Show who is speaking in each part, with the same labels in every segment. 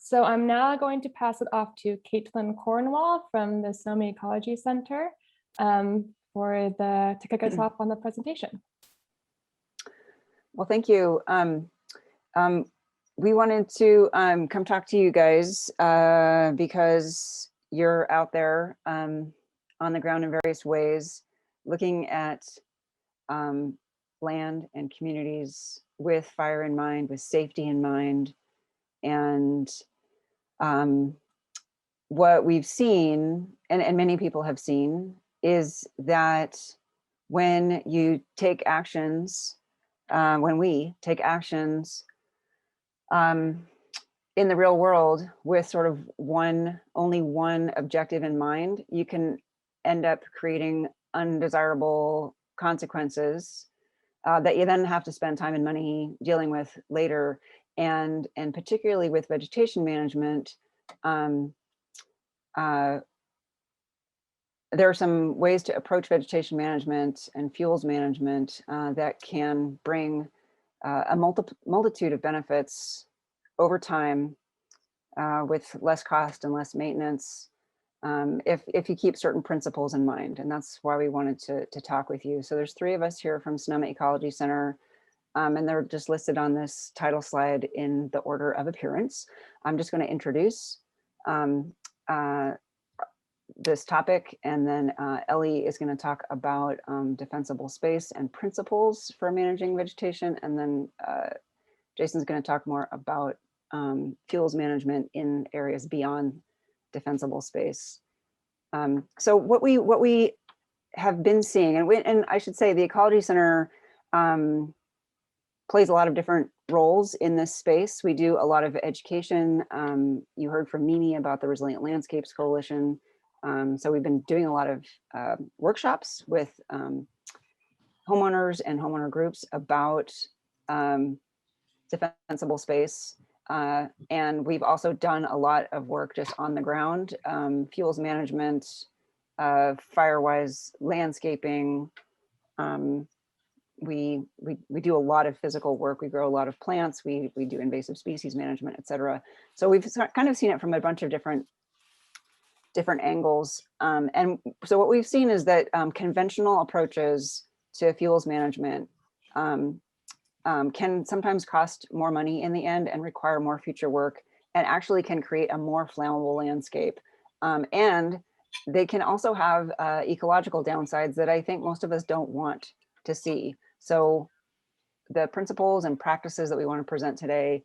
Speaker 1: So I'm now going to pass it off to Caitlin Cornwall from the Sonoma Ecology Center to kick us off on the presentation.
Speaker 2: Well, thank you. We wanted to come talk to you guys because you're out there on the ground in various ways, looking at land and communities with fire in mind, with safety in mind. And what we've seen, and many people have seen, is that when you take actions, when we take actions in the real world with sort of only one objective in mind, you can end up creating undesirable consequences that you then have to spend time and money dealing with later. And particularly with vegetation management, there are some ways to approach vegetation management and fuels management that can bring a multitude of benefits over time with less cost and less maintenance if you keep certain principles in mind. And that's why we wanted to talk with you. So there's 3 of us here from Sonoma Ecology Center, and they're just listed on this title slide in the order of appearance. I'm just going to introduce this topic, and then Ellie is going to talk about defensible space and principles for managing vegetation, and then Jason's going to talk more about fuels management in areas beyond defensible space. So what we have been seeing, and I should say the Ecology Center plays a lot of different roles in this space. We do a lot of education. You heard from Mimi about the Resilient Landscapes Coalition. So we've been doing a lot of workshops with homeowners and homeowner groups about defensible space. And we've also done a lot of work just on the ground, fuels management, fire-wise landscaping. We do a lot of physical work. We grow a lot of plants. We do invasive species management, et cetera. So we've kind of seen it from a bunch of different angles. And so what we've seen is that conventional approaches to fuels management can sometimes cost more money in the end and require more future work, and actually can create a more flammable landscape. And they can also have ecological downsides that I think most of us don't want to see. So the principles and practices that we want to present today,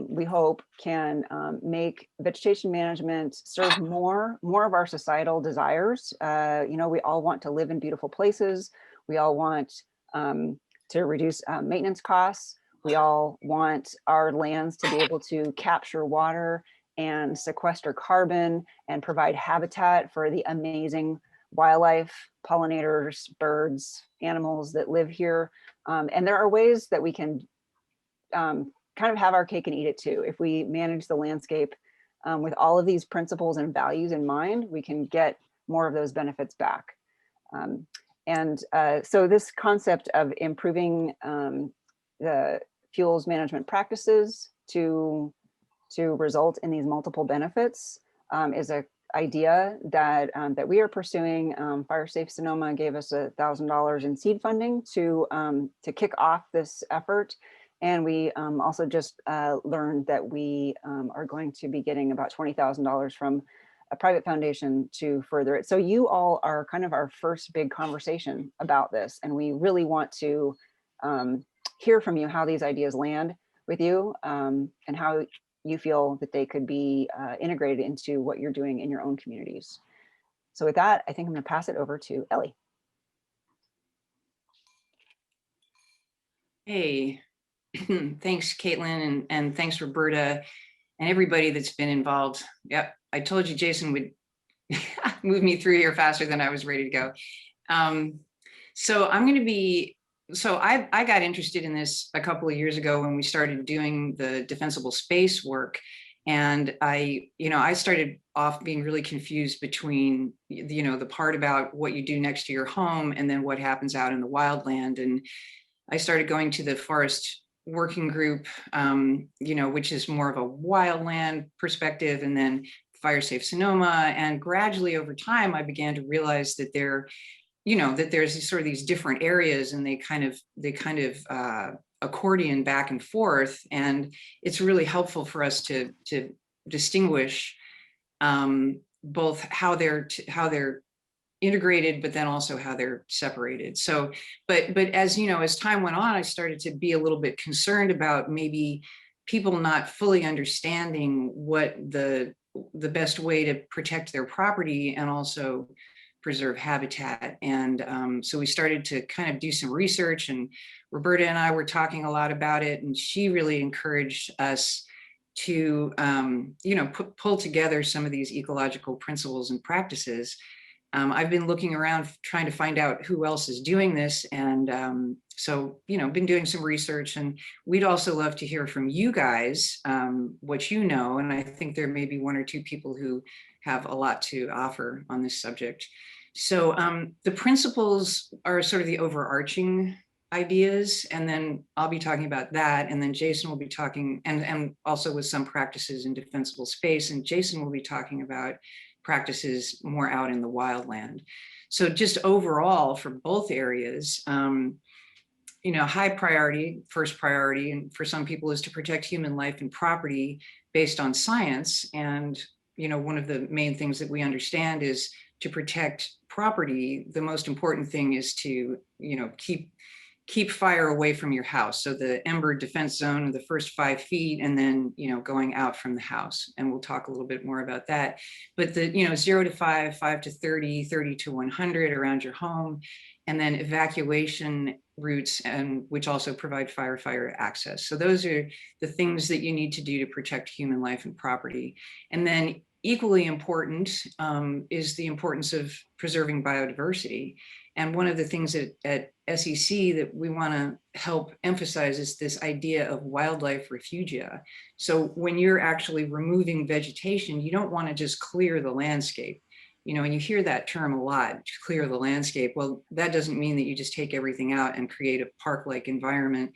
Speaker 2: we hope can make vegetation management serve more of our societal desires. You know, we all want to live in beautiful places. We all want to reduce maintenance costs. We all want our lands to be able to capture water and sequester carbon and provide habitat for the amazing wildlife, pollinators, birds, animals that live here. And there are ways that we can kind of have our cake and eat it too. If we manage the landscape with all of these principles and values in mind, we can get more of those benefits back. So this concept of improving the fuels management practices to result in these multiple benefits is an idea that we are pursuing. Fire Safe Sonoma gave us $1,000 in seed funding to kick off this effort. And we also just learned that we are going to be getting about $20,000 from a private foundation to further it. So you all are kind of our first big conversation about this. And we really want to hear from you how these ideas land with you and how you feel that they could be integrated into what you're doing in your own communities. So with that, I think I'm going to pass it over to Ellie.
Speaker 3: Hey, thanks, Caitlin, and thanks, Roberta, and everybody that's been involved. Yep, I told you Jason would move me through here faster than I was ready to go. So I'm going to be, so I got interested in this a couple of years ago when we started doing the defensible space work. And I started off being really confused between, the part about what you do next to your home and then what happens out in the wildland. And I started going to the forest working group, which is more of a wildland perspective, and then Fire Safe Sonoma. And gradually over time, I began to realize that that there's sort of these different areas, and they kind of accordion back and forth. And it's really helpful for us to distinguish both how they're integrated, but then also how they're separated. So, but as as time went on, I started to be a little bit concerned about maybe people not fully understanding what the best way to protect their property and also preserve habitat. And so we started to kind of do some research, and Roberta and I were talking a lot about it, and she really encouraged us to pull together some of these ecological principles and practices. I've been looking around trying to find out who else is doing this. And so, been doing some research, and we'd also love to hear from you guys, what you know. And I think there may be one or two people who have a lot to offer on this subject. So the principles are sort of the overarching ideas, and then I'll be talking about that, and then Jason will be talking, and also with some practices in defensible space, and Jason will be talking about practices more out in the wildland. So just overall for both areas, high priority, first priority, and for some people is to protect human life and property based on science. And one of the main things that we understand is to protect property, the most important thing is to keep fire away from your house. So the ember defense zone of the first 5 feet, and then, going out from the house. And we'll talk a little bit more about that. But the, 0 to 5, 5 to 30, 30 to 100 around your home, and then evacuation routes, and which also provide fire access. So those are the things that you need to do to protect human life and property. And then equally important is the importance of preserving biodiversity. And one of the things at SEC that we want to help emphasize is this idea of wildlife refugia. So when you're actually removing vegetation, you don't want to just clear the landscape. And you hear that term a lot, clear the landscape. Well, that doesn't mean that you just take everything out and create a park-like environment,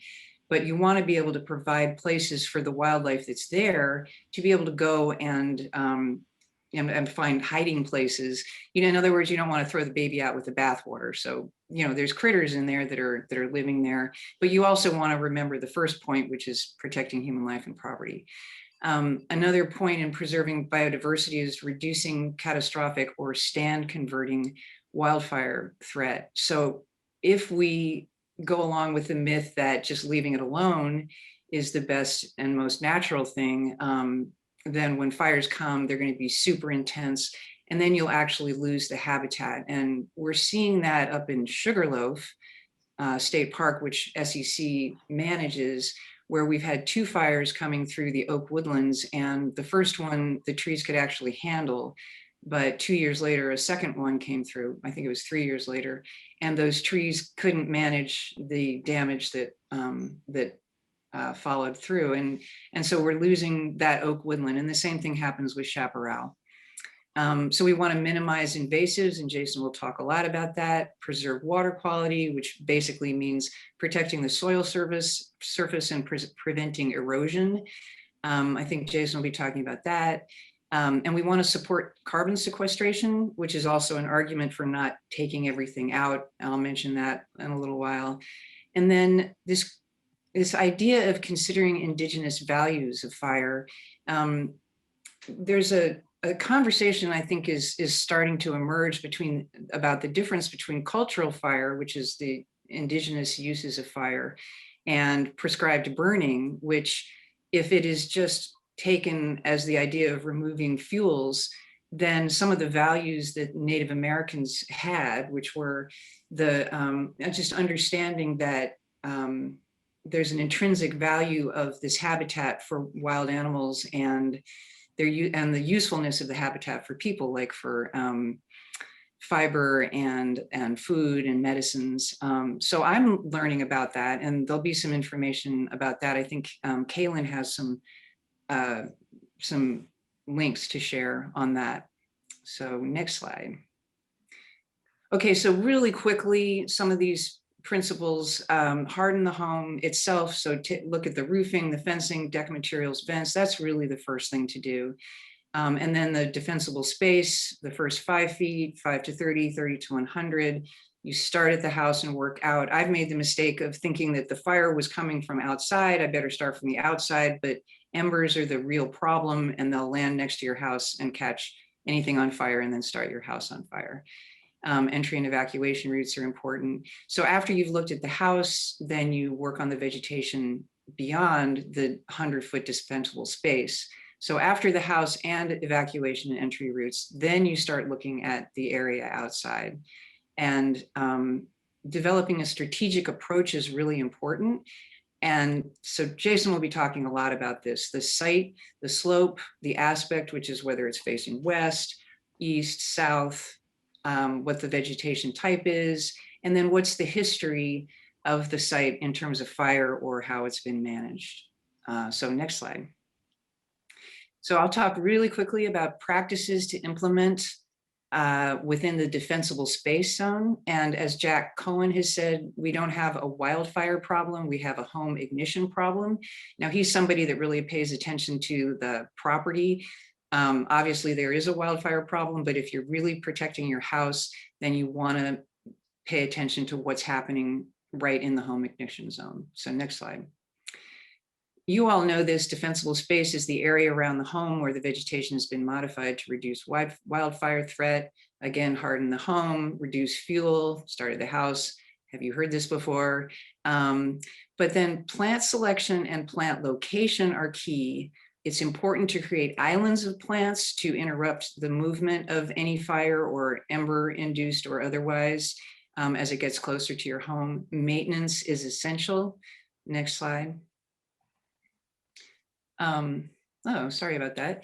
Speaker 3: but you want to be able to provide places for the wildlife that's there to be able to go and find hiding places. In other words, you don't want to throw the baby out with the bathwater. So, there's critters in there that are living there, but you also want to remember the first point, which is protecting human life and property. Another point in preserving biodiversity is reducing catastrophic or stand converting wildfire threat. So if we go along with the myth that just leaving it alone is the best and most natural thing, then when fires come, they're going to be super intense, and then you'll actually lose the habitat. And we're seeing that up in Sugarloaf State Park, which SEC manages, where we've had 2 fires coming through the oak woodlands. And the first one, the trees could actually handle, but 2 years later, a second one came through. I think it was 3 years later, and those trees couldn't manage the damage that followed through. And so we're losing that oak woodland. And the same thing happens with chaparral. So we want to minimize invasives, and Jason will talk a lot about that. Preserve water quality, which basically means protecting the soil surface and preventing erosion. I think Jason will be talking about that. And we want to support carbon sequestration, which is also an argument for not taking everything out. I'll mention that in a little while. And then this idea of considering indigenous values of fire. There's a conversation I think is starting to emerge about the difference between cultural fire, which is the indigenous uses of fire, and prescribed burning, which, if it is just taken as the idea of removing fuels, then some of the values that Native Americans had, which were the just understanding that there's an intrinsic value of this habitat for wild animals, and the usefulness of the habitat for people, like for fiber and food and medicines. So I'm learning about that, and there'll be some information about that. I think Kaylin has some links to share on that. So next slide. Okay, so really quickly, some of these principles, harden the home itself. So look at the roofing, the fencing, deck materials, vents. That's really the first thing to do. And then the defensible space, the first 5 feet, 5 to 30, 30 to 100. You start at the house and work out. I've made the mistake of thinking that the fire was coming from outside. I better start from the outside, but embers are the real problem, and they'll land next to your house and catch anything on fire and then start your house on fire. Entry and evacuation routes are important. So after you've looked at the house, then you work on the vegetation beyond the 100-foot defensible space. So after the house and evacuation and entry routes, then you start looking at the area outside. And developing a strategic approach is really important. And so Jason will be talking a lot about this: the site, the slope, the aspect, which is whether it's facing west, east, south, what the vegetation type is, and then what's the history of the site in terms of fire or how it's been managed. So next slide. So I'll talk really quickly about practices to implement within the defensible space zone. And as Jack Cohen has said, we don't have a wildfire problem, we have a home ignition problem. Now, he's somebody that really pays attention to the property. Obviously, there is a wildfire problem, but if you're really protecting your house, then you want to pay attention to what's happening right in the home ignition zone. So next slide. You all know this: defensible space is the area around the home where the vegetation has been modified to reduce wildfire threat. Again, harden the home, reduce fuel, started the house. Have you heard this before? But then plant selection and plant location are key. It's important to create islands of plants to interrupt the movement of any fire or ember induced or otherwise as it gets closer to your home. Maintenance is essential. Next slide. Oh, sorry about that.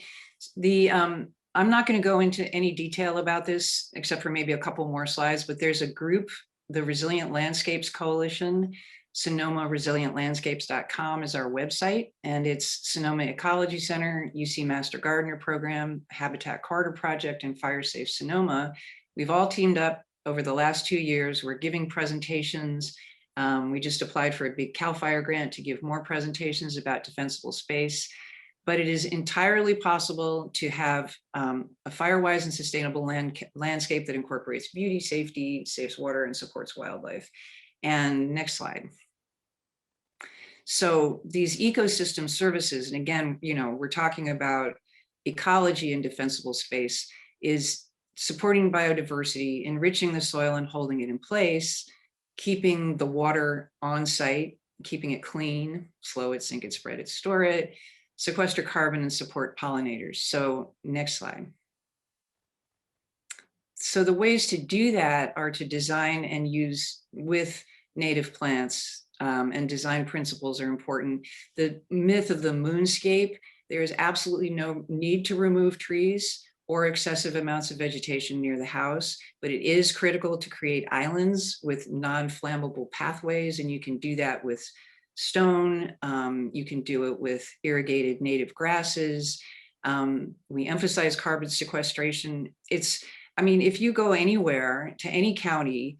Speaker 3: I'm not going to go into any detail about this, except for maybe a couple more slides, but there's a group, the Resilient Landscapes Coalition. Sonoma resilientlandscapes.com is our website, and it's Sonoma Ecology Center, UC Master Gardener Program, Habitat Corridor Project, and Fire Safe Sonoma. We've all teamed up over the last 2 years. We're giving presentations. We just applied for a big CAL FIRE grant to give more presentations about defensible space, but it is entirely possible to have a fire-wise and sustainable landscape that incorporates beauty, safety, saves water, and supports wildlife. And next slide. So these ecosystem services, and again, we're talking about ecology and defensible space, is supporting biodiversity, enriching the soil and holding it in place, keeping the water on site, keeping it clean, slow it, sink it, spread it, store it, sequester carbon, and support pollinators. So next slide. So the ways to do that are to design and use with native plants, and design principles are important. The myth of the moonscape: there is absolutely no need to remove trees or excessive amounts of vegetation near the house, but it is critical to create islands with non-flammable pathways, and you can do that with stone. You can do it with irrigated native grasses. We emphasize carbon sequestration. If you go anywhere to any county,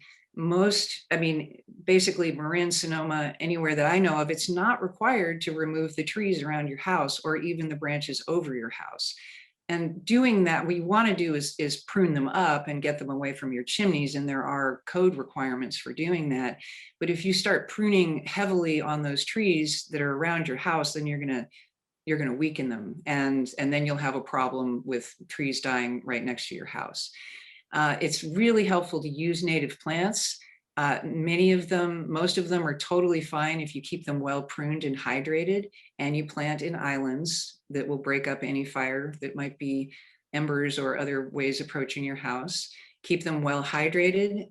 Speaker 3: basically Marin, Sonoma, anywhere that I know of, it's not required to remove the trees around your house or even the branches over your house. And doing that, what you want to do is prune them up and get them away from your chimneys, and there are code requirements for doing that. But if you start pruning heavily on those trees that are around your house, then you're going to weaken them, and then you'll have a problem with trees dying right next to your house. It's really helpful to use native plants. Most of them are totally fine if you keep them well pruned and hydrated, and you plant in islands that will break up any fire that might be embers or other ways approaching your house. Keep them well hydrated.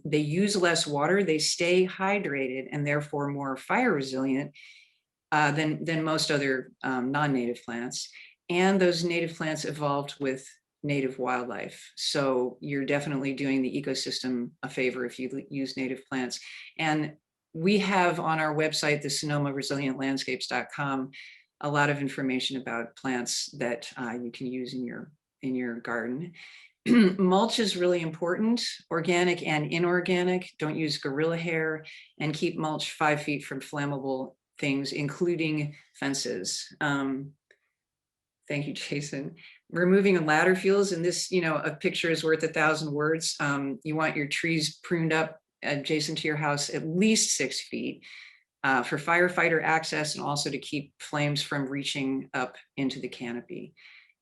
Speaker 3: They use less water, they stay hydrated, and therefore more fire resilient than most other non-native plants. And those native plants evolved with native wildlife. So you're definitely doing the ecosystem a favor if you use native plants. And we have on our website, the Sonoma resilientlandscapes.com, a lot of information about plants that you can use in your garden. Mulch is really important, organic and inorganic. Don't use gorilla hair, and keep mulch 5 feet from flammable things, including fences. Thank you, Jason. Removing ladder fuels, and this, a picture is worth 1,000 words. You want your trees pruned up adjacent to your house at least 6 feet for firefighter access, and also to keep flames from reaching up into the canopy.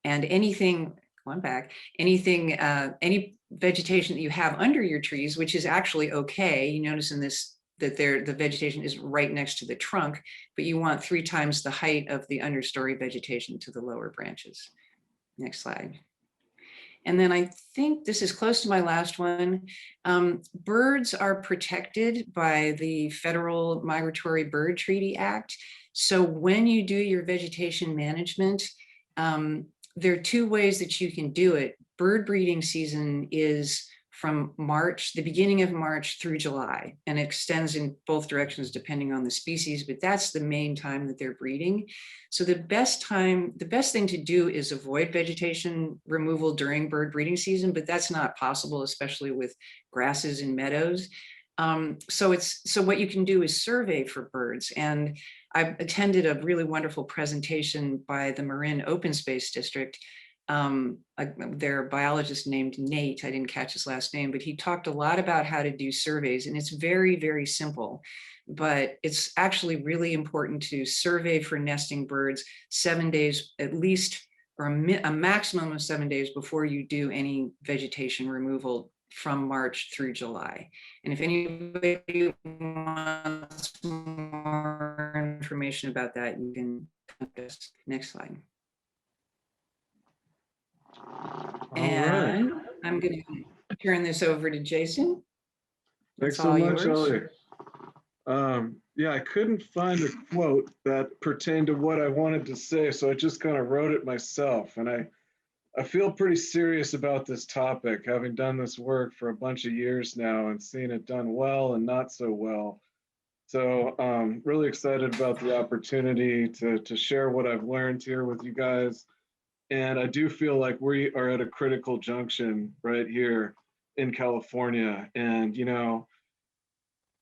Speaker 3: And anything, any vegetation that you have under your trees, which is actually okay. You notice in this that the vegetation is right next to the trunk, but you want 3 times the height of the understory vegetation to the lower branches. Next slide. And then I think this is close to my last one. Birds are protected by the Federal Migratory Bird Treaty Act. So when you do your vegetation management, there are 2 ways that you can do it. Bird breeding season is from March, the beginning of March through July, and extends in both directions depending on the species, but that's the main time that they're breeding. So the best thing to do is avoid vegetation removal during bird breeding season, but that's not possible, especially with grasses and meadows. So what you can do is survey for birds. And I attended a really wonderful presentation by the Marin Open Space District. Their biologist named Nate, I didn't catch his last name, but he talked a lot about how to do surveys, and it's very, very simple, but it's actually really important to survey for nesting birds 7 days at least, or a maximum of 7 days before you do any vegetation removal from March through July. And if anybody wants more information about that, you can just next slide. And I'm going to turn this over to Jason.
Speaker 4: Thanks so much, Ellie. Yeah, I couldn't find a quote that pertained to what I wanted to say, so I just kind of wrote it myself. And I feel pretty serious about this topic, having done this work for a bunch of years now and seen it done well and not so well. So really excited about the opportunity to share what I've learned here with you guys. And I do feel like we are at a critical junction right here in California. And,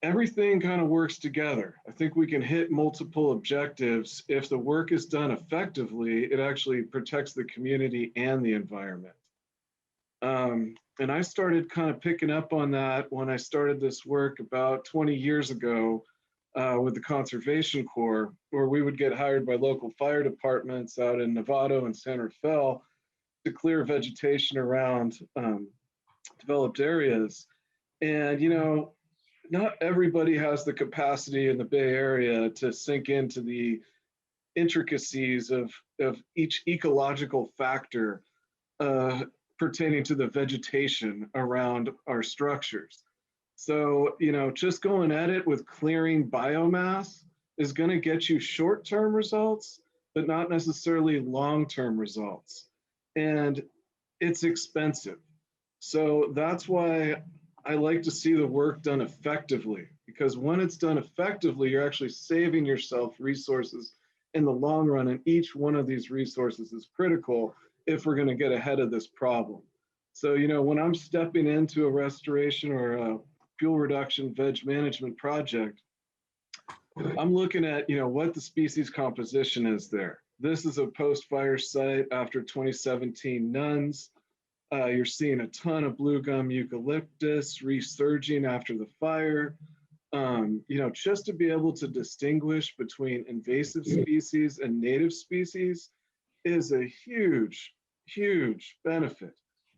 Speaker 4: everything kind of works together. I think we can hit multiple objectives. If the work is done effectively, it actually protects the community and the environment. And I started kind of picking up on that when I started this work about 20 years ago with the Conservation Corps, where we would get hired by local fire departments out in Novato and San Rafael to clear vegetation around developed areas. And, not everybody has the capacity in the Bay Area to sink into the intricacies of each ecological factor pertaining to the vegetation around our structures. So, just going at it with clearing biomass is going to get you short-term results, but not necessarily long-term results. And it's expensive. So that's why I like to see the work done effectively, because when it's done effectively, you're actually saving yourself resources in the long run. And each one of these resources is critical if we're going to get ahead of this problem. So, when I'm stepping into a restoration or a fuel reduction veg management project, I'm looking at, what the species composition is there. This is a post-fire site after 2017 nuns. You're seeing a ton of blue gum eucalyptus resurging after the fire. Just to be able to distinguish between invasive species and native species is a huge, huge benefit,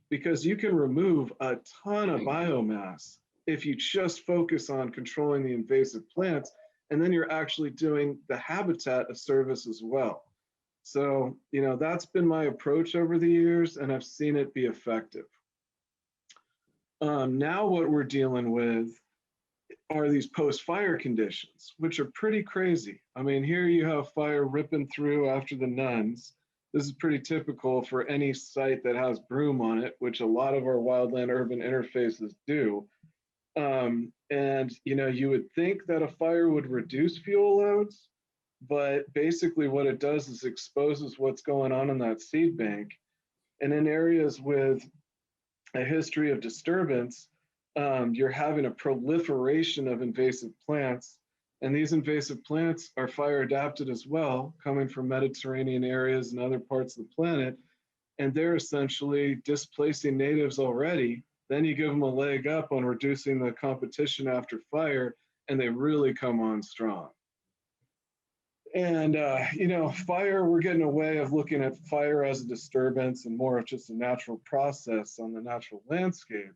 Speaker 4: because you can remove a ton of biomass if you just focus on controlling the invasive plants, and then you're actually doing the habitat a service as well. So, that's been my approach over the years, and I've seen it be effective. Now what we're dealing with are these post-fire conditions, which are pretty crazy. I mean, here you have fire ripping through after the nuns. This is pretty typical for any site that has broom on it, which a lot of our wildland urban interfaces do. And, you would think that a fire would reduce fuel loads, but basically what it does is exposes what's going on in that seed bank. And in areas with a history of disturbance, you're having a proliferation of invasive plants. And these invasive plants are fire adapted as well, coming from Mediterranean areas and other parts of the planet. And they're essentially displacing natives already. Then you give them a leg up on reducing the competition after fire, and they really come on strong. And, you know, fire, we're getting away of looking at fire as a disturbance and more of just a natural process on the natural landscape.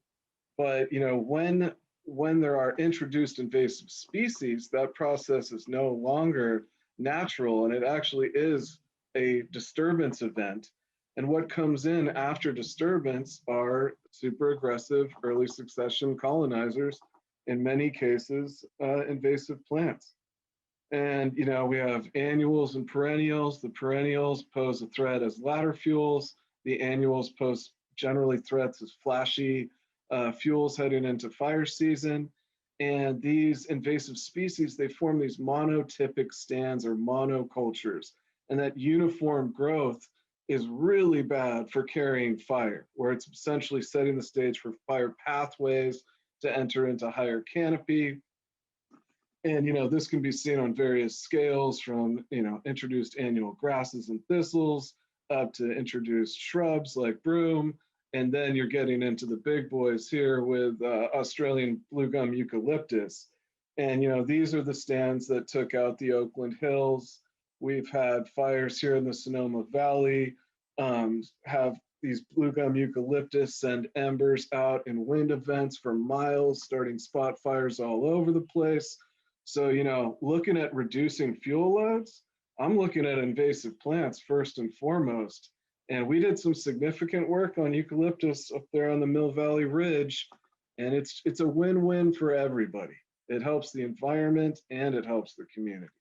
Speaker 4: But, you know, when there are introduced invasive species, that process is no longer natural, and it actually is a disturbance event. And what comes in after disturbance are super aggressive early succession colonizers, in many cases, invasive plants. And, you know, we have annuals and perennials. The perennials pose a threat as ladder fuels. The annuals pose generally threats as flashy fuels heading into fire season. And these invasive species, they form these monotypic stands or monocultures. And that uniform growth is really bad for carrying fire, where it's essentially setting the stage for fire pathways to enter into higher canopy. And, you know, this can be seen on various scales from, you know, introduced annual grasses and thistles up to introduced shrubs like broom. And then you're getting into the big boys here with Australian blue gum eucalyptus. And, you know, these are the stands that took out the Oakland Hills. We've had fires here in the Sonoma Valley, have these blue gum eucalyptus send embers out in wind events for miles, starting spot fires all over the place. So, you know, looking at reducing fuel loads, I'm looking at invasive plants first and foremost. And we did some significant work on eucalyptus up there on the Mill Valley Ridge, and it's a win-win for everybody. It helps the environment and it helps the community.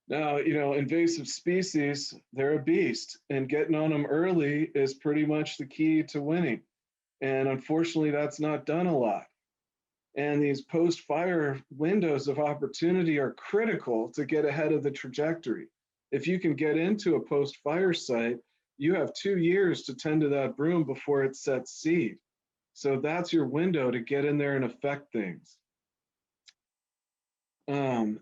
Speaker 4: Now, you know, invasive species, they're a beast, and getting on them early is pretty much the key to winning. And unfortunately, that's not done a lot. And these post-fire windows of opportunity are critical to get ahead of the trajectory. If you can get into a post-fire site, you have 2 years to tend to that broom before it sets seed. So that's your window to get in there and affect things.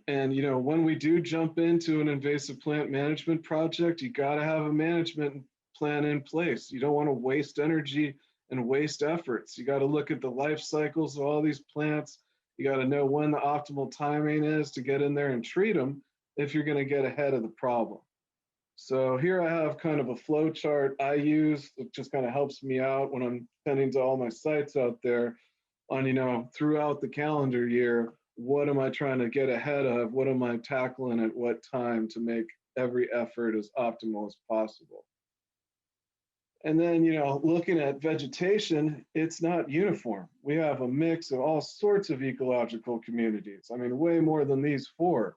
Speaker 4: And, you know, when we do jump into an invasive plant management project, you got to have a management plan in place. You don't want to waste energy and waste efforts. You got to look at the life cycles of all these plants. You got to know when the optimal timing is to get in there and treat them if you're going to get ahead of the problem. So here I have kind of a flow chart I use that just kind of helps me out when I'm tending to all my sites out there on, you know, throughout the calendar year, what am I trying to get ahead of? What am I tackling at what time to make every effort as optimal as possible? And then, you know, looking at vegetation, it's not uniform. We have a mix of all sorts of ecological communities. I mean, way more than these 4.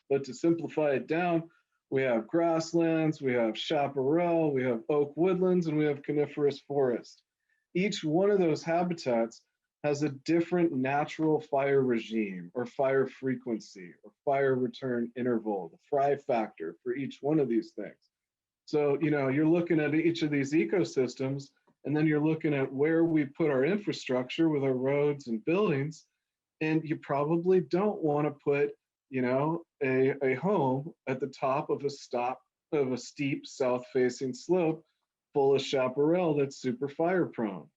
Speaker 4: But to simplify it down, we have grasslands, we have chaparral, we have oak woodlands, and we have coniferous forest. Each one of those habitats has a different natural fire regime or fire frequency or fire return interval, the fry factor for each one of these things. So, you know, you're looking at each of these ecosystems, and then you're looking at where we put our infrastructure with our roads and buildings, and you probably don't want to put, you know, a home at the top of a steep south-facing slope full of chaparral that's super fire prone.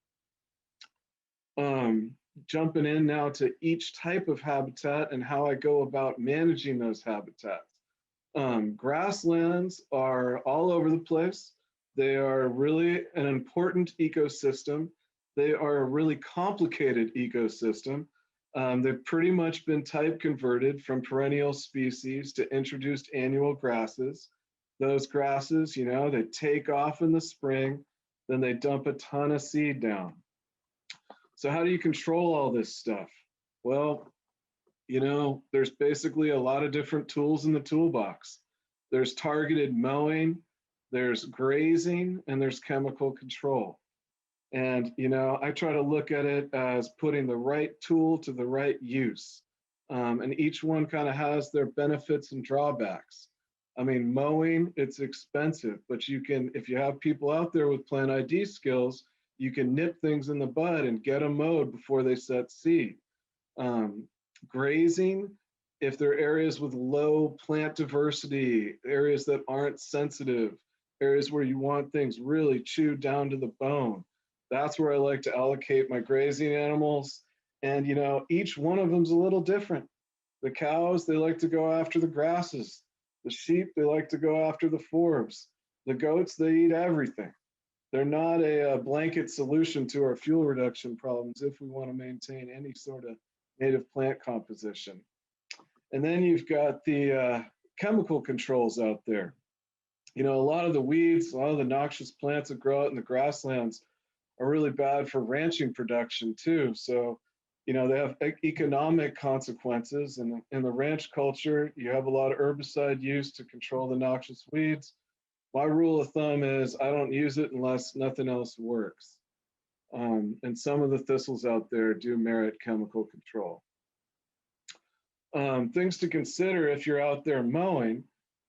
Speaker 4: Jumping in now to each type of habitat and how I go about managing those habitats. Grasslands are all over the place. They are really an important ecosystem. They are a really complicated ecosystem. They've pretty much been type converted from perennial species to introduced annual grasses. Those grasses, you know, they take off in the spring, then they dump a ton of seed down. So how do you control all this stuff? Well, you know, there's basically a lot of different tools in the toolbox. There's targeted mowing, there's grazing, and there's chemical control. And, you know, I try to look at it as putting the right tool to the right use. And each one kind of has their benefits and drawbacks. I mean, mowing, it's expensive, but you can, if you have people out there with plant ID skills, You can nip things in the bud and get them mowed before they set seed. Grazing, if there are areas with low plant diversity, areas that aren't sensitive, areas where you want things really chewed down to the bone, that's where I like to allocate my grazing animals. And you know, each one of them's a little different. The cows, they like to go after the grasses. The sheep, they like to go after the forbs. The goats, they eat everything. They're not a blanket solution to our fuel reduction problems if we want to maintain any sort of native plant composition. And then you've got the chemical controls out there. You know, a lot of the weeds, a lot of the noxious plants that grow out in the grasslands are really bad for ranching production too. So, you know, they have economic consequences. And in the ranch culture, you have a lot of herbicide use to control the noxious weeds. My rule of thumb is I don't use it unless nothing else works. And some of the thistles out there do merit chemical control. Things to consider if you're out there mowing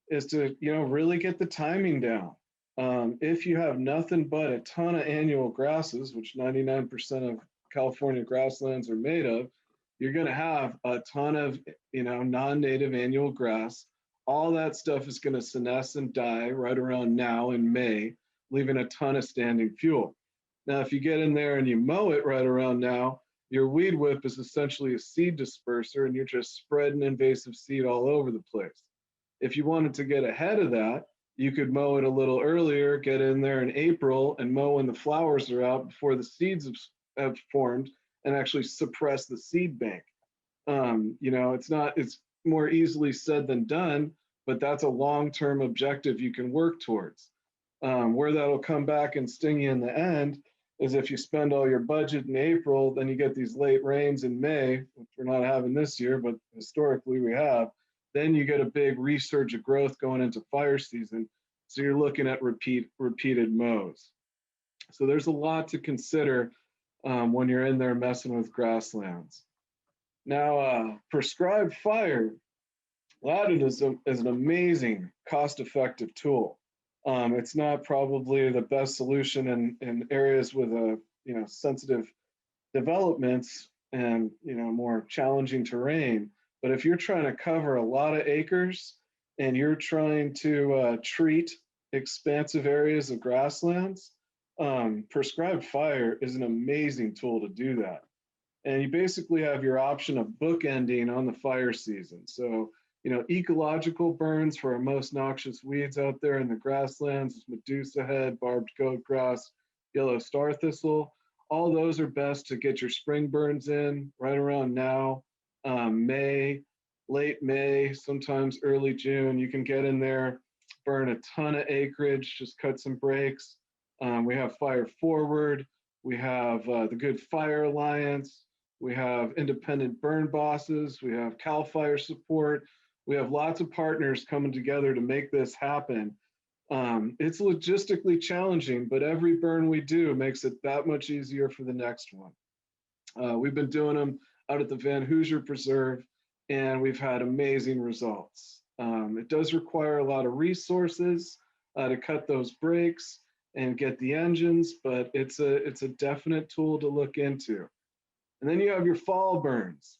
Speaker 4: is to, you know, really get the timing down. If you have nothing but a ton of annual grasses, which 99% of California grasslands are made of, you're going to have a ton of, you know, non-native annual grass. All that stuff is going to senesce and die right around now in May, leaving a ton of standing fuel. Now, if you get in there and you mow it right around now, your weed whip is essentially a seed disperser, and you're just spreading invasive seed all over the place. If you wanted to get ahead of that, you could mow it a little earlier, get in there in April and mow when the flowers are out before the seeds have formed, and actually suppress the seed bank. You know, it's more easily said than done, but that's a long-term objective you can work towards. Where that'll come back and sting you in the end is if you spend all your budget in April, then you get these late rains in May, which we're not having this year, but historically we have. Then you get a big resurge of growth going into fire season. So you're looking at repeated mows. So there's a lot to consider when you're in there messing with grasslands. Now, prescribed fire, that is an amazing cost-effective tool. It's not probably the best solution in areas with sensitive developments and more challenging terrain. But if you're trying to cover a lot of acres and you're trying to treat expansive areas of grasslands, prescribed fire is an amazing tool to do that. And you basically have your option of bookending on the fire season. So, ecological burns for our most noxious weeds out there in the grasslands, Medusa head, barbed goat grass, yellow star thistle. All those are best to get your spring burns in right around now, May, late May, sometimes early June. You can get in there, burn a ton of acreage, just cut some breaks. We have Fire Forward. We have the Good Fire Alliance. We have independent burn bosses. We have CAL FIRE support. We have lots of partners coming together to make this happen. It's logistically challenging, but every burn we do makes it that much easier for the next one. We've been doing them out at the Van Hoosier Preserve, and we've had amazing results. It does require a lot of resources to cut those breaks and get the engines, but it's a definite tool to look into. And then you have your fall burns.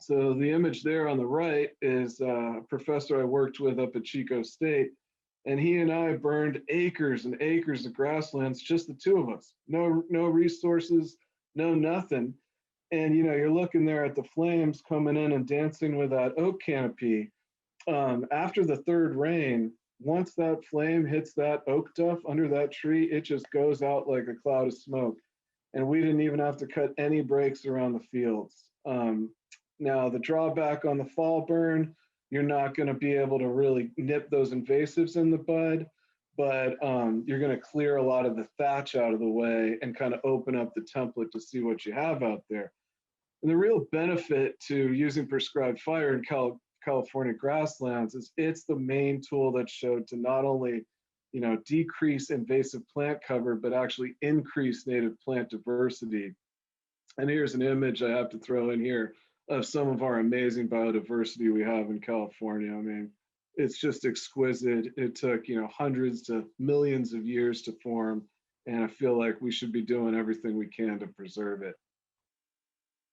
Speaker 4: So the image there on the right is a professor I worked with up at Chico State, and he and I burned acres and acres of grasslands, just the two of us, no resources, no nothing. And you're looking there at the flames coming in and dancing with that oak canopy. After the third rain, once that flame hits that oak tuff under that tree, it just goes out like a cloud of smoke. And we didn't even have to cut any breaks around the fields. Now, the drawback on the fall burn, you're not going to be able to really nip those invasives in the bud, but you're going to clear a lot of the thatch out of the way and kind of open up the template to see what you have out there. And the real benefit to using prescribed fire in California grasslands is it's the main tool that showed to not only decrease invasive plant cover, but actually increase native plant diversity. And here's an image I have to throw in here of some of our amazing biodiversity we have in California. I mean, it's just exquisite. It took, hundreds to millions of years to form, And I feel like we should be doing everything we can to preserve it.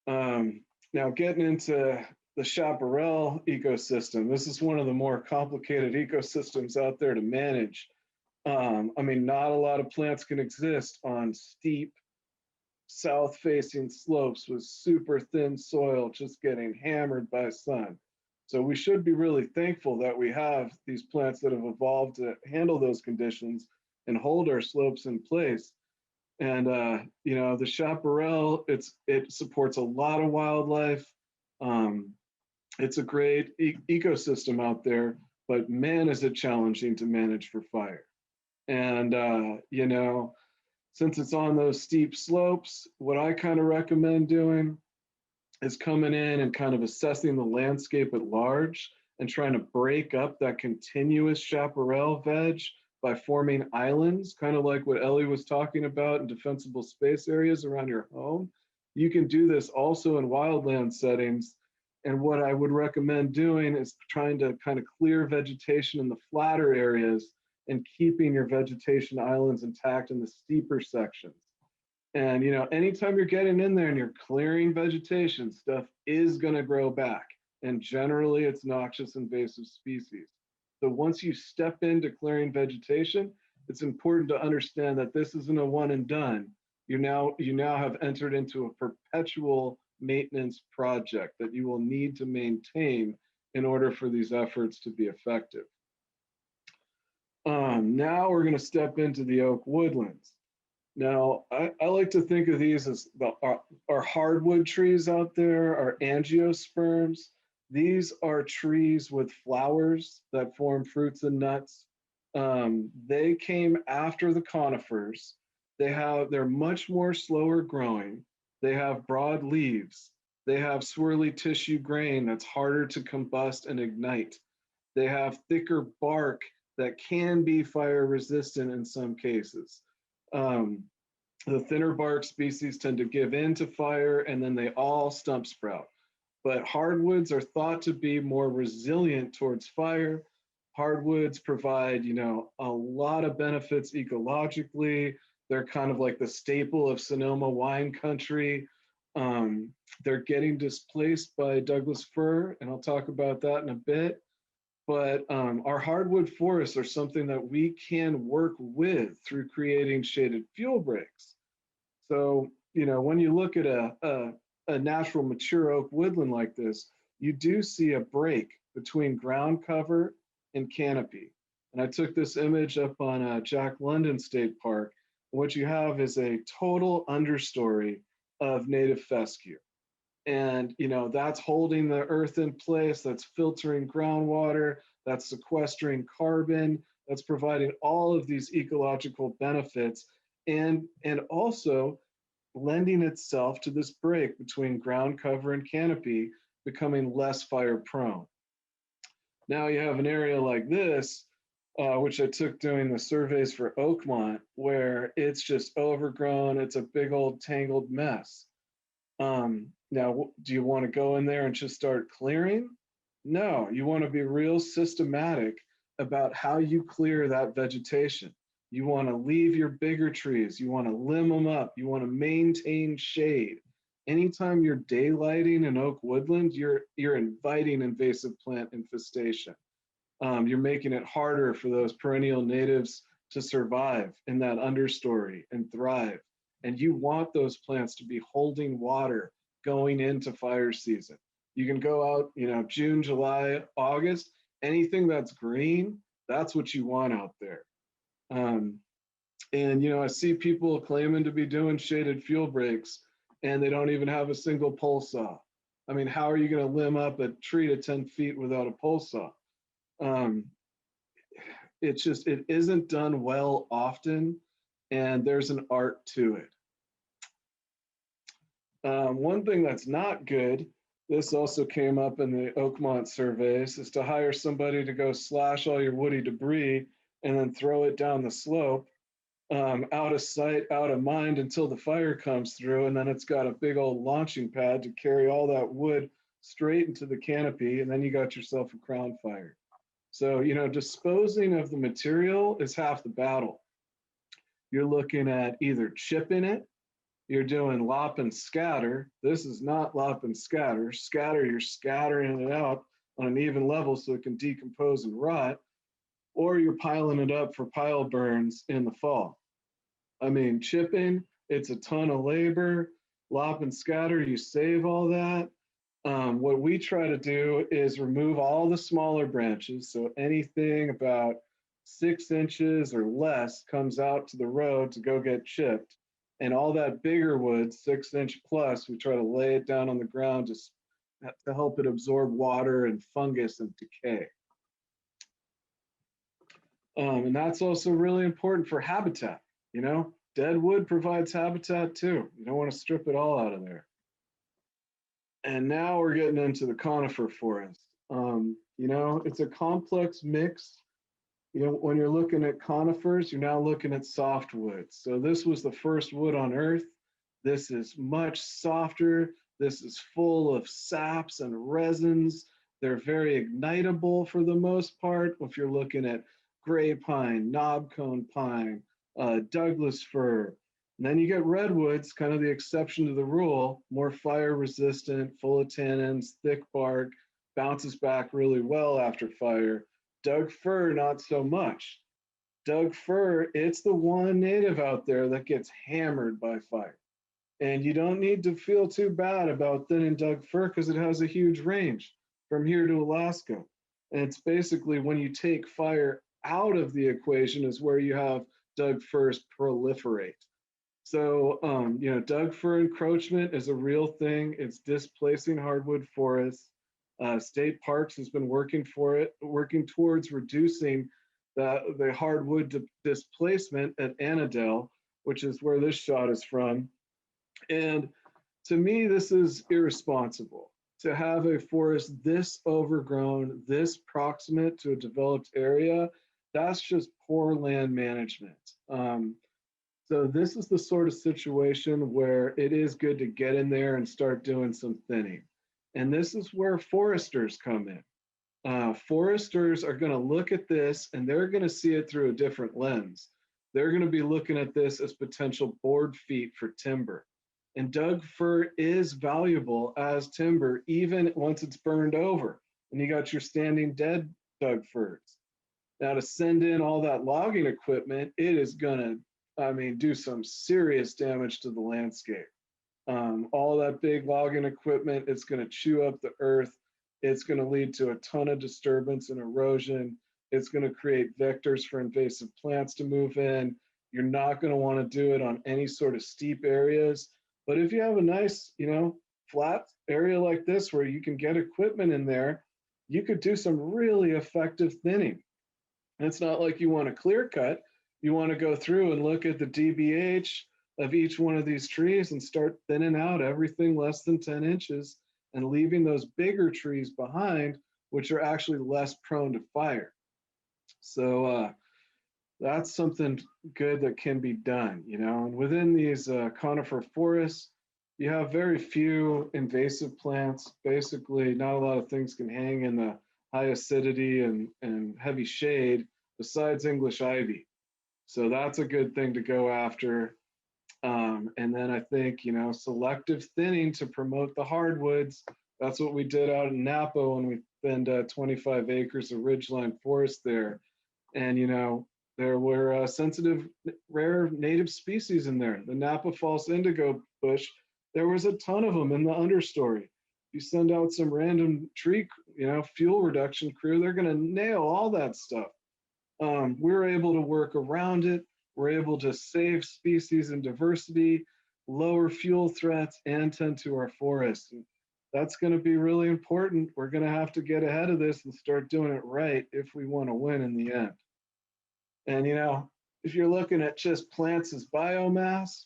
Speaker 4: Now getting into the chaparral ecosystem, this is one of the more complicated ecosystems out there to manage. I mean, not a lot of plants can exist on steep south-facing slopes with super thin soil just getting hammered by sun. So we should be really thankful that we have these plants that have evolved to handle those conditions and hold our slopes in place. And you know, the chaparral, it supports a lot of wildlife. It's a great ecosystem out there, but man, is it challenging to manage for fire. And you know, since it's on those steep slopes, what I kind of recommend doing is coming in and kind of assessing the landscape at large and trying to break up that continuous chaparral veg by forming islands, kind of like what Ellie was talking about in defensible space areas around your home. You can do this also in wildland settings. And what I would recommend doing is trying to kind of clear vegetation in the flatter areas and keeping your vegetation islands intact in the steeper sections. And you know, anytime you're getting in there and you're clearing vegetation, stuff is going to grow back. And generally it's noxious invasive species. So once you step into clearing vegetation, it's important to understand that this isn't a one and done. You now have entered into a perpetual maintenance project that you will need to maintain in order for these efforts to be effective. Now we're going to step into the oak woodlands. Now, I like to think of these as our hardwood trees out there, our angiosperms. These are trees with flowers that form fruits and nuts. They came after the conifers. They're much more slower growing. They have broad leaves. They have swirly tissue grain that's harder to combust and ignite. They have thicker bark that can be fire resistant in some cases. The thinner bark species tend to give in to fire and then they all stump sprout. But hardwoods are thought to be more resilient towards fire. Hardwoods provide, you know, a lot of benefits ecologically. They're kind of like the staple of Sonoma wine country. They're getting displaced by Douglas fir, and I'll talk about that in a bit. But our hardwood forests are something that we can work with through creating shaded fuel breaks. So, you know, when you look at a natural mature oak woodland like this, you do see a break between ground cover and canopy. And I took this image up on Jack London State Park. And what you have is a total understory of native fescue. And, you know, that's holding the earth in place, that's filtering groundwater, that's sequestering carbon, that's providing all of these ecological benefits, and also lending itself to this break between ground cover and canopy, becoming less fire prone. Now you have an area like this, which I took doing the surveys for Oakmont, where it's just overgrown, it's a big old tangled mess. Now, do you want to go in there and just start clearing? No, you want to be real systematic about how you clear that vegetation. You want to leave your bigger trees, you want to limb them up, you want to maintain shade. Anytime you're daylighting an oak woodland, you're inviting invasive plant infestation. You're making it harder for those perennial natives to survive in that understory and thrive. And you want those plants to be holding water going into fire season. You can go out, you know, June, July, August, anything that's green, that's what you want out there. And, you know, I see people claiming to be doing shaded fuel breaks and they don't even have a single pole saw. I mean, how are you going to limb up a tree to 10 feet without a pole saw? It isn't done well often, and there's an art to it. One thing that's not good, this also came up in the Oakmont surveys, is to hire somebody to go slash all your woody debris and then throw it down the slope, out of sight, out of mind until the fire comes through, and then it's got a big old launching pad to carry all that wood straight into the canopy, and then you got yourself a crown fire. So, you know, disposing of the material is half the battle. you're looking at either chipping it, you're doing lop and scatter. This is not lop and scatter. Scatter, you're scattering it out on an even level so it can decompose and rot, or you're piling it up for pile burns in the fall. I mean, chipping, it's a ton of labor. Lop and scatter, you save all that. What we try to do is remove all the smaller branches. So anything about 6 inches or less comes out to the road to go get chipped. And all that bigger wood, 6-inch plus, we try to lay it down on the ground just to help it absorb water and fungus and decay. And that's also really important for habitat. You know, dead wood provides habitat too. You don't want to strip it all out of there. And now we're getting into the conifer forest. You know, it's a complex mix. You know, when you're looking at conifers, you're now looking at softwood. So this was the first wood on earth. This is much softer. This is full of saps and resins. They're very ignitable for the most part. If you're looking at gray pine, knobcone pine, Douglas fir. And then you get redwoods, kind of the exception to the rule, more fire resistant, full of tannins, thick bark, bounces back really well after fire. Doug fir, not so much. Doug fir, it's the one native out there that gets hammered by fire. And you don't need to feel too bad about thinning Doug fir because it has a huge range from here to Alaska. And it's basically when you take fire out of the equation is where you have Doug firs proliferate. So, you know, Doug fir encroachment is a real thing. It's displacing hardwood forests. State Parks has been working towards reducing the hardwood displacement at Annandale, which is where this shot is from. And to me, this is irresponsible to have a forest this overgrown, this proximate to a developed area. That's just poor land management. So this is the sort of situation where it is good to get in there and start doing some thinning. And this is where foresters come in. Foresters are going to look at this and they're going to see it through a different lens. They're going to be looking at this as potential board feet for timber. And Doug fir is valuable as timber, even once it's burned over. And you got your standing dead Doug firs. Now to send in all that logging equipment, it is going to, I mean, do some serious damage to the landscape. All that big logging equipment, it's going to chew up the earth. It's going to lead to a ton of disturbance and erosion. It's going to create vectors for invasive plants to move in. You're not going to want to do it on any sort of steep areas. But if you have a nice, you know, flat area like this where you can get equipment in there, you could do some really effective thinning. And it's not like you want to clear cut. You want to go through and look at the DBH of each one of these trees and start thinning out everything less than 10 inches and leaving those bigger trees behind, which are actually less prone to fire. So that's something good that can be done, you know. And within these conifer forests, you have very few invasive plants. Basically, not a lot of things can hang in the high acidity and heavy shade besides English ivy. So that's a good thing to go after. And then I think, you know, selective thinning to promote the hardwoods. That's what we did out in Napa when we thinned 25 acres of ridgeline forest there. And, you know, there were sensitive, rare native species in there. The Napa false indigo bush, there was a ton of them in the understory. You send out some random tree, you know, fuel reduction crew, they're going to nail all that stuff. We're able to work around it. We're able to save species and diversity, lower fuel threats, and tend to our forests. And that's going to be really important. We're going to have to get ahead of this and start doing it right if we want to win in the end. And, you know, if you're looking at just plants as biomass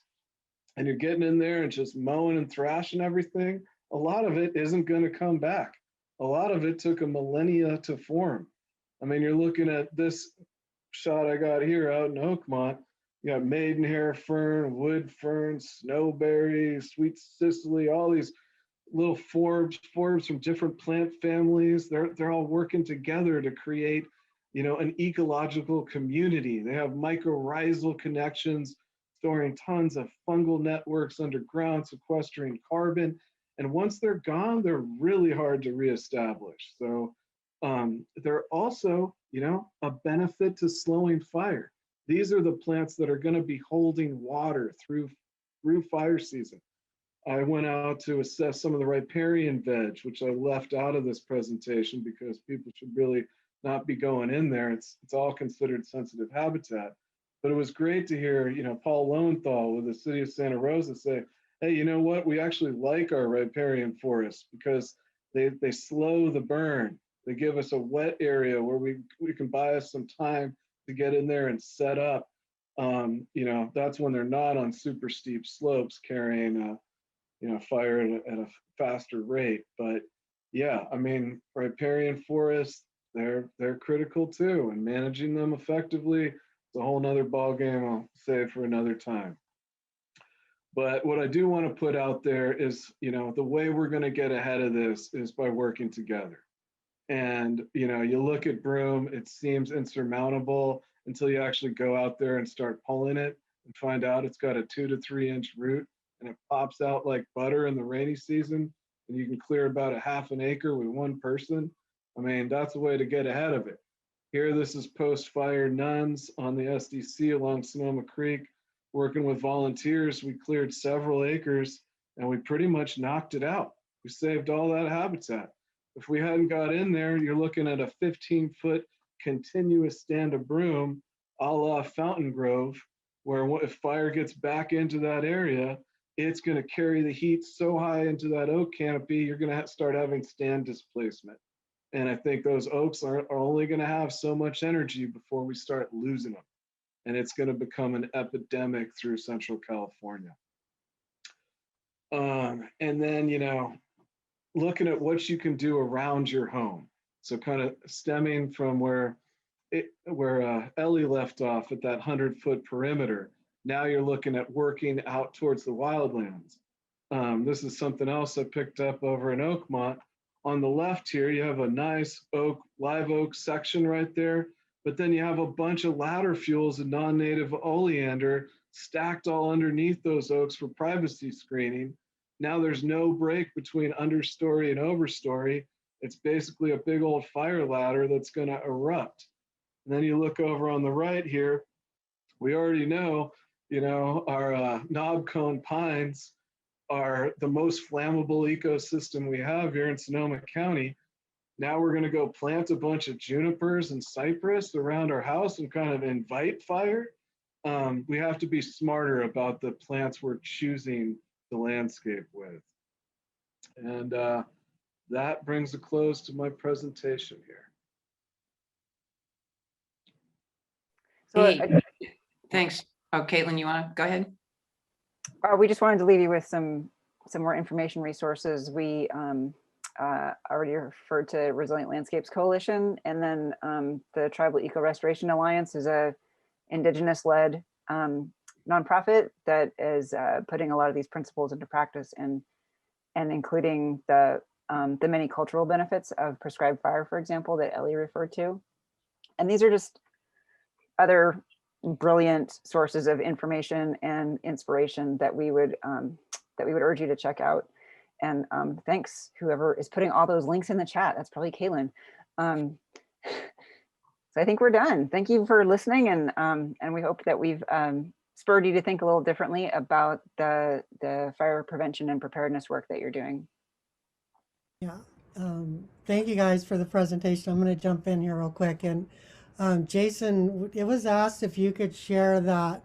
Speaker 4: and you're getting in there and just mowing and thrashing everything, a lot of it isn't going to come back. A lot of it took a millennia to form. I mean, you're looking at this shot I got here out in Oakmont. You got maidenhair fern, wood fern, snowberry, sweet cicely, all these little forbs from different plant families. They're all working together to create, you know, an ecological community. They have mycorrhizal connections storing tons of fungal networks underground, sequestering carbon. And once they're gone, they're really hard to reestablish. So they're also, a benefit to slowing fire. These are the plants that are going to be holding water through fire season. I went out to assess some of the riparian veg, which I left out of this presentation because people should really not be going in there. It's all considered sensitive habitat. But it was great to hear, Paul Lowenthal with the city of Santa Rosa say, hey, you know what? We actually like our riparian forests because they slow the burn. They give us a wet area where we can buy us some time to get in there and set up. That's when they're not on super steep slopes carrying fire at a faster rate. But yeah, I mean, riparian forests, they're critical too, and managing them effectively is a whole nother ballgame. I'll save for another time. But what I do want to put out there is, the way we're going to get ahead of this is by working together. And, you look at broom, it seems insurmountable until you actually go out there and start pulling it and find out it's got a 2 to 3 inch root and it pops out like butter in the rainy season, and you can clear about a half an acre with one person. I mean, that's a way to get ahead of it. Here, this is post-fire nuns on the SDC along Sonoma Creek, working with volunteers. We cleared several acres and we pretty much knocked it out. We saved all that habitat. If we hadn't got in there, you're looking at a 15-foot continuous stand of broom a la Fountain Grove, where if fire gets back into that area, it's going to carry the heat so high into that oak canopy, you're going to start having stand displacement. And I think those oaks are only going to have so much energy before we start losing them. And it's going to become an epidemic through Central California. And then, looking at what you can do around your home. So kind of stemming from where Ellie left off at that 100-foot perimeter. Now you're looking at working out towards the wildlands. This is something else I picked up over in Oakmont. On the left here, you have a nice live oak section right there, but then you have a bunch of ladder fuels and non-native oleander stacked all underneath those oaks for privacy screening. Now there's no break between understory and overstory. It's basically a big old fire ladder that's going to erupt. And then you look over on the right here, we already know, our knob cone pines are the most flammable ecosystem we have here in Sonoma County. Now we're going to go plant a bunch of junipers and cypress around our house and kind of invite fire. We have to be smarter about the plants we're choosing the landscape with. And that brings a close to my presentation here.
Speaker 2: So
Speaker 3: Hey, thanks. Oh, Caitlin, you want to go ahead?
Speaker 2: we just wanted to leave you with some more information resources. We already referred to Resilient Landscapes Coalition, and then the Tribal Eco Restoration Alliance is a indigenous-led nonprofit that is putting a lot of these principles into practice and including the many cultural benefits of prescribed fire, for example, that Ellie referred to. And these are just other brilliant sources of information and inspiration that we would urge you to check out. And thanks, whoever is putting all those links in the chat. That's probably Kaylin. So I think we're done. Thank you for listening, and we hope that we've spurred you to think a little differently about the fire prevention and preparedness work that you're doing.
Speaker 5: Yeah, thank you guys for the presentation. I'm going to jump in here real quick. And Jason, it was asked if you could share that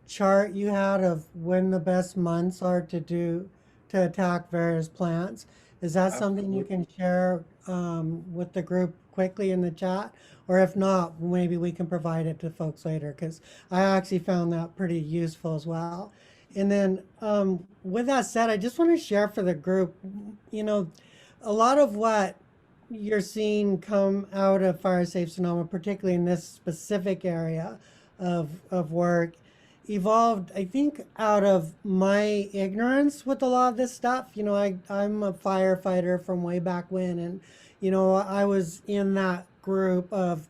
Speaker 5: chart you had of when the best months are to attack various plants. Is that something you can share with the group quickly in the chat? Or if not, maybe we can provide it to folks later, because I actually found that pretty useful as well. And then with that said, I just want to share for the group, a lot of what you're seeing come out of Fire Safe Sonoma, particularly in this specific area of work, evolved, I think, out of my ignorance with a lot of this stuff. I'm a firefighter from way back when, and I was in that group of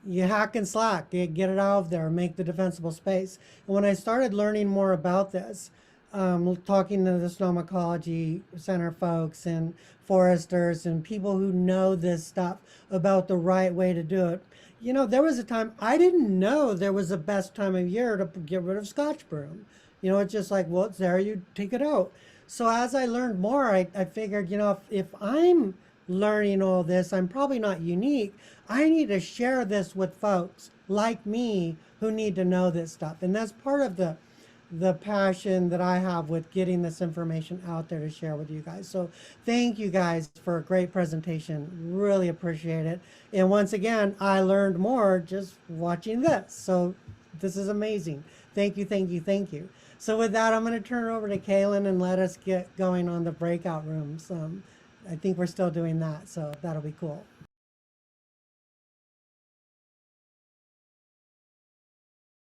Speaker 5: you hack and slack, get it out of there, make the defensible space. And when I started learning more about this, talking to the Sonoma Ecology Center folks and foresters and people who know this stuff about the right way to do it, you know, there was a time I didn't know there was a best time of year to get rid of Scotch broom. You know, it's just like, well, it's there, you take it out. So as I learned more, I figured, you know, if I'm learning all this, I'm probably not unique. I need to share this with folks like me who need to know this stuff. And that's part of the passion that I have with getting this information out there to share with you guys. So thank you guys for a great presentation. Really appreciate it. And once again, I learned more just watching this. So this is amazing. Thank you, thank you, thank you. So with that, I'm going to turn it over to Kaylin and let us get going on the breakout rooms. I think we're still doing that, so that'll be cool.